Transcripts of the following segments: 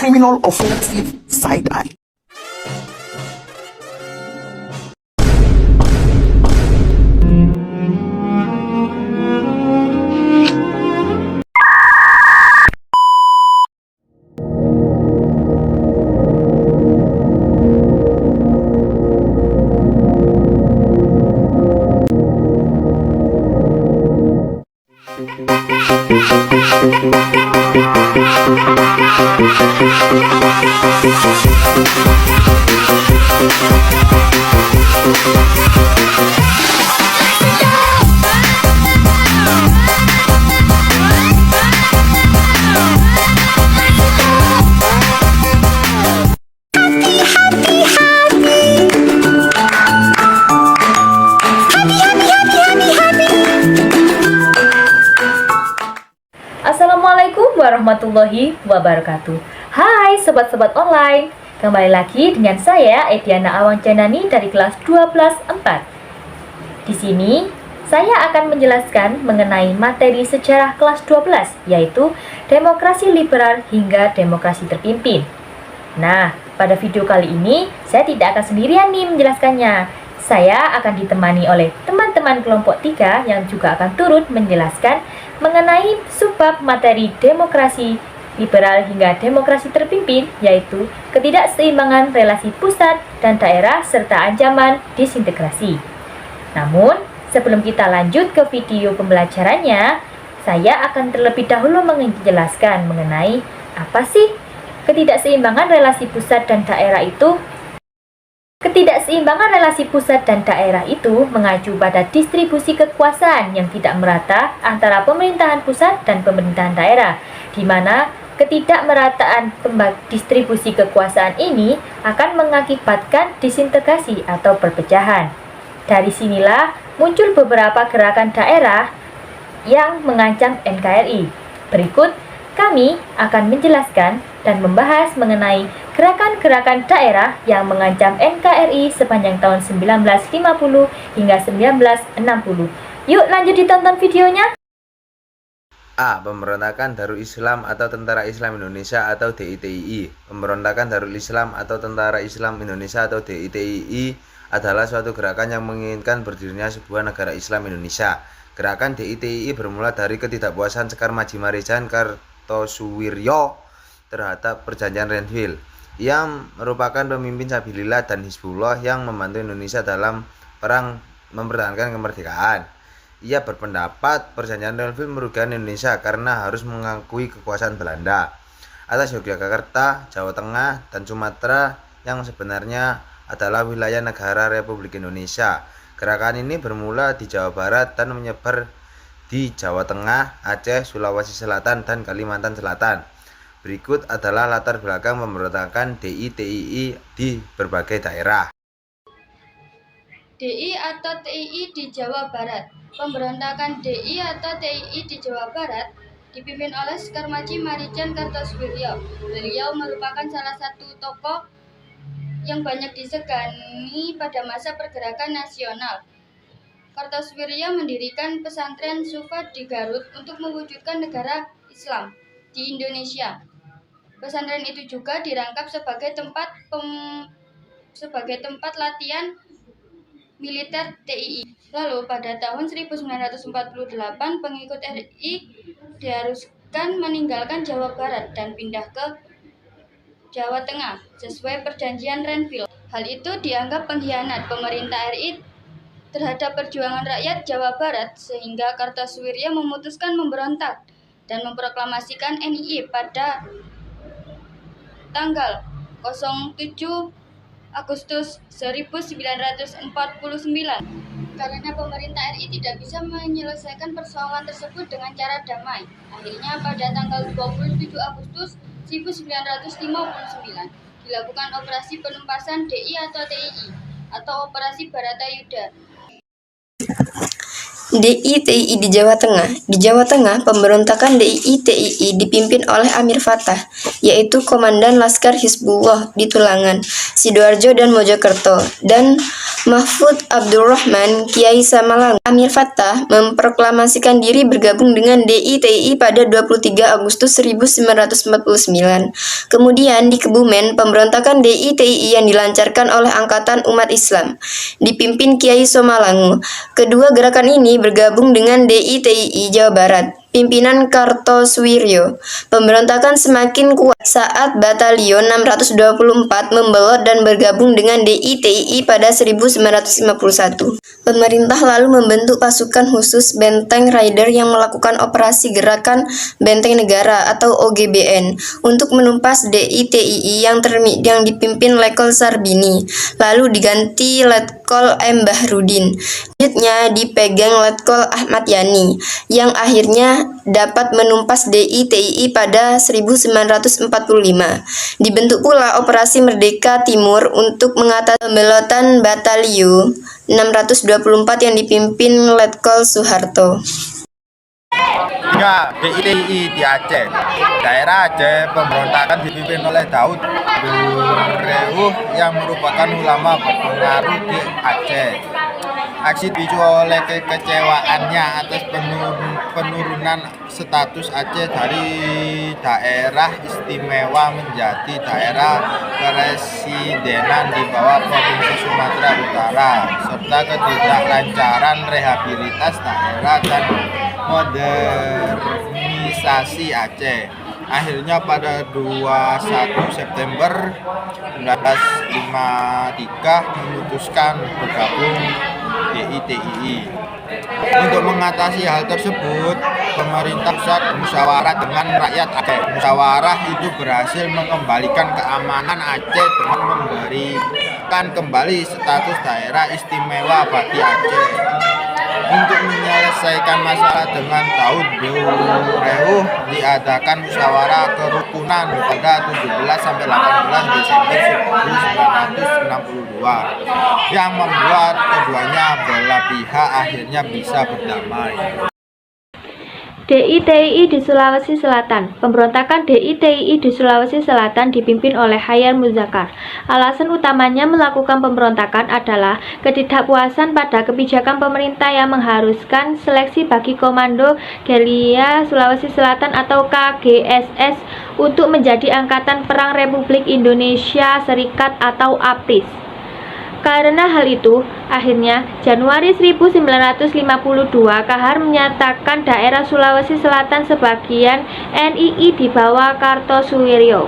criminal offensive side eye. Assalamualaikum warahmatullahi wabarakatuh. Hai sobat-sobat online, kembali lagi dengan saya Ediana Awancanani dari kelas 12 4. Di sini saya akan menjelaskan mengenai materi sejarah kelas 12, yaitu demokrasi liberal hingga demokrasi terpimpin. Nah, pada video kali ini saya tidak akan sendirian nih menjelaskannya. Saya akan ditemani oleh teman-teman kelompok 3 yang juga akan turut menjelaskan mengenai subbab materi demokrasi liberal hingga demokrasi terpimpin, yaitu ketidakseimbangan relasi pusat dan daerah serta ancaman disintegrasi. Namun, sebelum kita lanjut ke video pembelajarannya, saya akan terlebih dahulu menjelaskan mengenai apa sih ketidakseimbangan relasi pusat dan daerah itu. Ketidakseimbangan relasi pusat dan daerah itu mengacu pada distribusi kekuasaan yang tidak merata antara pemerintahan pusat dan pemerintahan daerah, di mana ketidakmerataan distribusi kekuasaan ini akan mengakibatkan disintegrasi atau perpecahan. Dari sinilah muncul beberapa gerakan daerah yang mengancam NKRI. Berikut kami akan menjelaskan dan membahas mengenai gerakan-gerakan daerah yang mengancam NKRI sepanjang tahun 1950 hingga 1960. Yuk lanjut ditonton videonya. A. Pemberontakan Darul Islam atau Tentara Islam Indonesia atau DITII. Pemberontakan Darul Islam atau Tentara Islam Indonesia atau DITII adalah suatu gerakan yang menginginkan berdirinya sebuah negara Islam Indonesia. Gerakan DITII bermula dari ketidakpuasan Sekar Maji Marijan Kartosuwiryo terhadap perjanjian Renville. Ia merupakan pemimpin Sabilillah dan Hizbullah yang membantu Indonesia dalam perang mempertahankan kemerdekaan. Ia berpendapat perjanjian Renville merugikan Indonesia karena harus mengakui kekuasaan Belanda atas Yogyakarta, Jawa Tengah, dan Sumatera yang sebenarnya adalah wilayah negara Republik Indonesia. Gerakan ini bermula di Jawa Barat dan menyebar di Jawa Tengah, Aceh, Sulawesi Selatan, dan Kalimantan Selatan. Berikut adalah latar belakang pemberontakan DITII di berbagai daerah. DI atau TII di Jawa Barat. Pemberontakan DI atau TII di Jawa Barat dipimpin oleh Sekar Maji Marijan Kartosuwiryo. Beliau merupakan salah satu tokoh yang banyak disegani pada masa pergerakan nasional. Kartosuwiryo mendirikan pesantren Sufa di Garut untuk mewujudkan negara Islam di Indonesia. Pesantren itu juga dirangkap sebagai tempat latihan militer TII. Lalu pada tahun 1948 pengikut RI diharuskan meninggalkan Jawa Barat dan pindah ke Jawa Tengah sesuai perjanjian Renville. Hal itu dianggap pengkhianat pemerintah RI terhadap perjuangan rakyat Jawa Barat, sehingga Kartosuwiryo memutuskan memberontak dan memproklamasikan NII pada tanggal 07 Agustus 1949. Karena pemerintah RI tidak bisa menyelesaikan persoalan tersebut dengan cara damai, akhirnya pada tanggal 27 Agustus 1959 dilakukan operasi penumpasan DI atau TII atau Operasi Baratayuda. DI-TII di Jawa Tengah. Di Jawa Tengah, pemberontakan DI-TII dipimpin oleh Amir Fattah, yaitu Komandan Laskar Hizbullah di Tulangan, Sidoarjo dan Mojokerto, dan Mahfud Abdurrahman Kiai Samalangu. Amir Fattah memproklamasikan diri bergabung dengan DI-TII pada 23 Agustus 1949. Kemudian di Kebumen, pemberontakan DI-TII yang dilancarkan oleh Angkatan Umat Islam, dipimpin Kiai Samalangu. Kedua gerakan ini bergabung dengan DI-TII Jawa Barat, pimpinan Kartosuwiryo. Pemberontakan semakin kuat saat Batalion 624 membelot dan bergabung dengan DI-TII pada 1951. Pemerintah lalu membentuk pasukan khusus Benteng Rider yang melakukan operasi Gerakan Benteng Negara atau OGBN untuk menumpas DI-TII yang dipimpin Letkol Sarbini, lalu diganti Letkol M. Bahrudin. Selanjutnya dipegang Letkol Ahmad Yani, yang akhirnya dapat menumpas DI-TII pada 1945. Dibentuk pula Operasi Merdeka Timur untuk mengatasi pembelotan Batalio 624 yang dipimpin Letkol Soeharto. 3. DI-TII di Aceh. Daerah Aceh pemberontakan dipimpin oleh Daud Bereuh yang merupakan ulama berpengaruh di Aceh. Aksi dipicu oleh kekecewaannya atas penurunan status Aceh dari daerah istimewa menjadi daerah presidenan di bawah Provinsi Sumatera Utara, serta ketidaklancaran rehabilitas daerah dan modernisasi Aceh. Akhirnya pada 21 September 1953 memutuskan bergabung DI-TII. Untuk mengatasi hal tersebut, pemerintah pusat musyawarah dengan rakyat Aceh. Musyawarah itu berhasil mengembalikan keamanan Aceh dengan memberikan kembali status daerah istimewa bagi Aceh. Untuk menyelesaikan masalah dengan Daud Bereuh diadakan musyawarah kerukunan pada 17-18 Desember 1962 yang membuat keduanya belah pihak akhirnya bisa berdamai. DI-TII di Sulawesi Selatan. Pemberontakan DI-TII di Sulawesi Selatan dipimpin oleh Hayam Muzakar. Alasan utamanya melakukan pemberontakan adalah ketidakpuasan pada kebijakan pemerintah yang mengharuskan seleksi bagi Komando Gerilya Sulawesi Selatan atau KGSS untuk menjadi Angkatan Perang Republik Indonesia Serikat atau APRIS. Karena hal itu, akhirnya Januari 1952 Kahar menyatakan daerah Sulawesi Selatan sebagian NII di bawah Kartosuwiryo.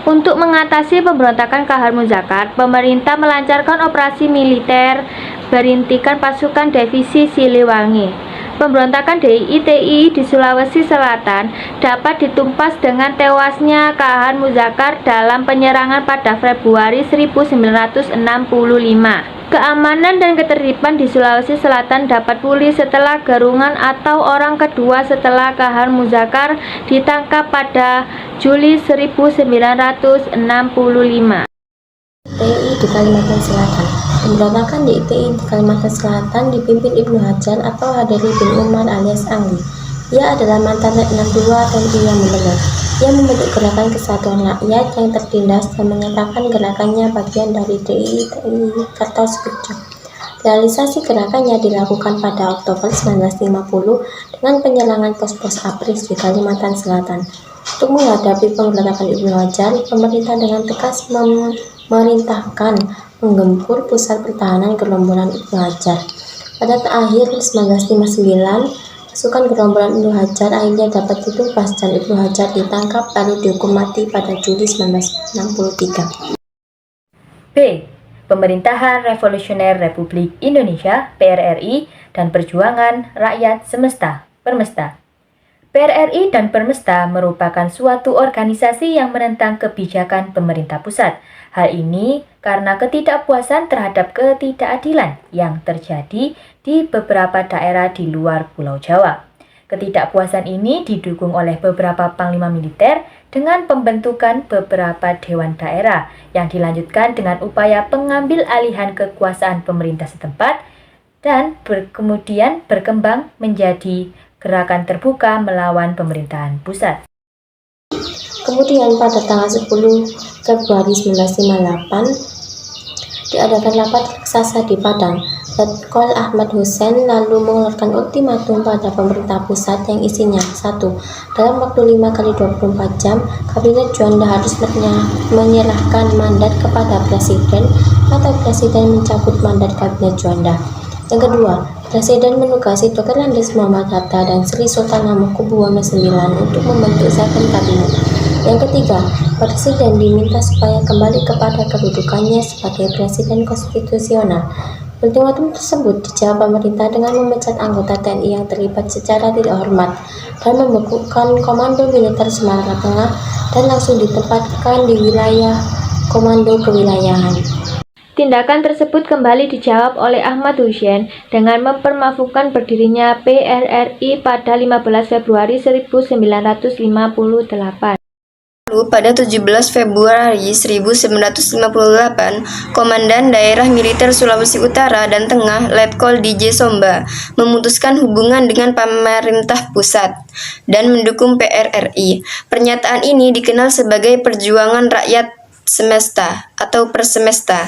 Untuk mengatasi pemberontakan Kahar Muzakar, pemerintah melancarkan operasi militer berhentikan pasukan divisi Siliwangi. Pemberontakan DI-TII di Sulawesi Selatan dapat ditumpas dengan tewasnya Kahar Muzakar dalam penyerangan pada Februari 1965. Keamanan dan ketertiban di Sulawesi Selatan dapat pulih setelah Gerungan atau orang kedua setelah Kahar Muzakar ditangkap pada Juli 1965. TII di Kalimantan Selatan. Pemberontakan DI-TII di Kalimantan Selatan dipimpin Ibnu Hajar atau Hadari bin Umar alias Anggi. Ia adalah mantan Letnan II TNI yang membelot. Ia membentuk Gerakan Kesatuan Rakyat yang tertindas dan menyatakan gerakannya bagian dari DI-TII Kartosuwiryo. Realisasi gerakannya dilakukan pada Oktober 1950 dengan penyerangan pos-pos APRIS di Kalimantan Selatan. Untuk menghadapi pemberontakan Ibnu Hajar, pemerintah dengan tegas memerintahkan menggempur pusat pertahanan gerombolan Ibnu Hajar. Pada akhir 1959, pasukan gerombolan Ibnu Hajar akhirnya dapat ditumpas dan Ibnu Hajar ditangkap lalu dihukum mati pada Juli 1963. B. Pemerintahan Revolusioner Republik Indonesia (PRRI) dan Perjuangan Rakyat Semesta (Permesta). PRRI dan Permesta merupakan suatu organisasi yang menentang kebijakan pemerintah pusat. Hal ini karena ketidakpuasan terhadap ketidakadilan yang terjadi di beberapa daerah di luar Pulau Jawa. Ketidakpuasan ini didukung oleh beberapa panglima militer dengan pembentukan beberapa dewan daerah yang dilanjutkan dengan upaya pengambil alihan kekuasaan pemerintah setempat dan kemudian berkembang menjadi gerakan terbuka melawan pemerintahan pusat. Kemudian pada tanggal 10 Februari 1958 diadakan rapat raksasa di Padang. Letkol Ahmad Hussein lalu mengeluarkan ultimatum pada pemerintah pusat yang isinya: 1. Dalam waktu 5x24 jam, Kabinet Juanda harus menyerahkan mandat kepada Presiden atau Presiden mencabut mandat Kabinet Juanda. Yang kedua, Presiden menugasi Dr. Andes Muhammad Hatta dan Sri Sultan Hamengkubuwono IX untuk membentuk Second Kabinet. Yang ketiga, Presiden diminta supaya kembali kepada kedudukannya sebagai Presiden konstitusional. Ultimatum tersebut dijawab pemerintah dengan memecat anggota TNI yang terlibat secara tidak hormat dan membekukan Komando Militer Sumatera Tengah dan langsung ditempatkan di wilayah Komando Kewilayahan. Tindakan tersebut kembali dijawab oleh Ahmad Hussein dengan mempermafukan berdirinya PRRI pada 15 Februari 1958. Lalu pada 17 Februari 1958, Komandan Daerah Militer Sulawesi Utara dan Tengah, Letkol DJ Somba, memutuskan hubungan dengan pemerintah pusat dan mendukung PRRI. Pernyataan ini dikenal sebagai Perjuangan Rakyat Semesta atau Persemesta.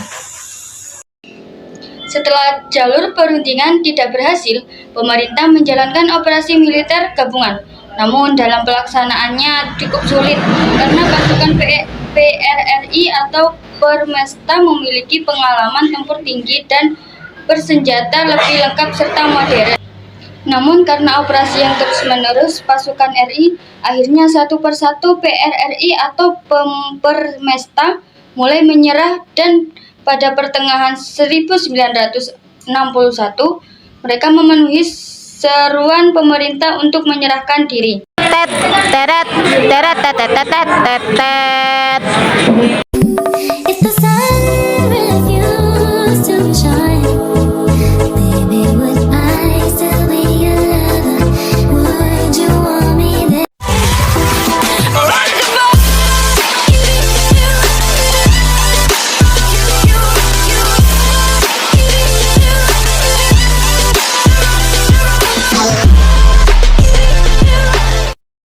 Setelah jalur perundingan tidak berhasil, pemerintah menjalankan operasi militer gabungan. Namun dalam pelaksanaannya cukup sulit karena pasukan PRRI atau Permesta memiliki pengalaman tempur tinggi dan bersenjata lebih lengkap serta modern. Namun karena operasi yang terus-menerus pasukan RI, akhirnya satu persatu PRRI atau Permesta mulai menyerah dan pada pertengahan 1961 mereka memenuhi seruan pemerintah untuk menyerahkan diri.